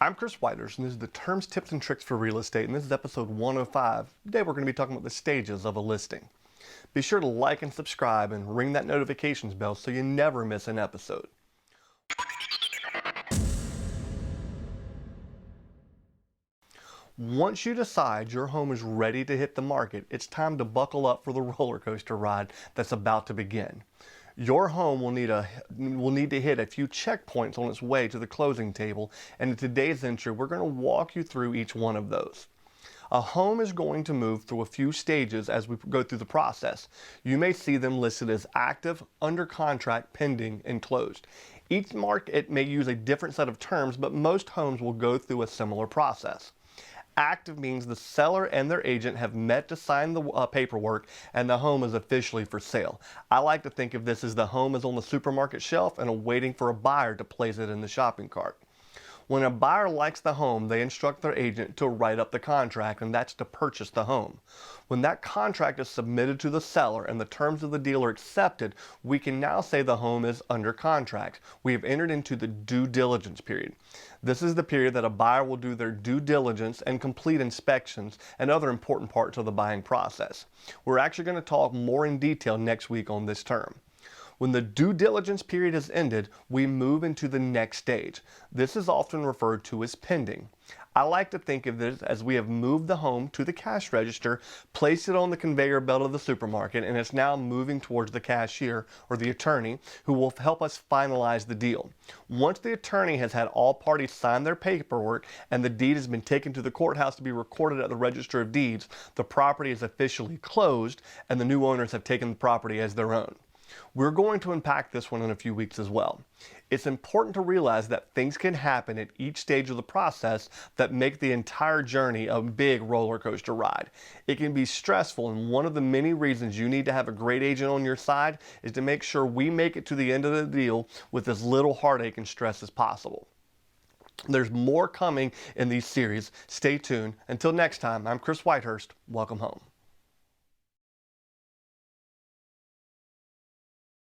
I'm Chris Whitehurst, and this is the Terms, Tips, and Tricks for Real Estate, and this is episode 105. Today we're going to be talking about the stages of a listing. Be sure to like and subscribe and ring that notifications bell so you never miss an episode. Once you decide your home is ready to hit the market, it's time to buckle up for the roller coaster ride that's about to begin. Your home will need to hit a few checkpoints on its way to the closing table, and in today's intro, we're going to walk you through each one of those. A home is going to move through a few stages as we go through the process. You may see them listed as active, under contract, pending, and closed. Each market may use a different set of terms, but most homes will go through a similar process. Active means the seller and their agent have met to sign the paperwork and the home is officially for sale. I like to think of this as the home is on the supermarket shelf and waiting for a buyer to place it in the shopping cart. When a buyer likes the home, they instruct their agent to write up the contract, and that's to purchase the home. When that contract is submitted to the seller and the terms of the deal are accepted, we can now say the home is under contract. We have entered into the due diligence period. This is the period that a buyer will do their due diligence and complete inspections and other important parts of the buying process. We're actually going to talk more in detail next week on this term. When the due diligence period has ended, we move into the next stage. This is often referred to as pending. I like to think of this as we have moved the home to the cash register, placed it on the conveyor belt of the supermarket, and it's now moving towards the cashier or the attorney who will help us finalize the deal. Once the attorney has had all parties sign their paperwork and the deed has been taken to the courthouse to be recorded at the Register of Deeds, the property is officially closed and the new owners have taken the property as their own. We're going to unpack this one in a few weeks as well. It's important to realize that things can happen at each stage of the process that make the entire journey a big roller coaster ride. It can be stressful, and one of the many reasons you need to have a great agent on your side is to make sure we make it to the end of the deal with as little heartache and stress as possible. There's more coming in these series. Stay tuned. Until next time, I'm Chris Whitehurst. Welcome home.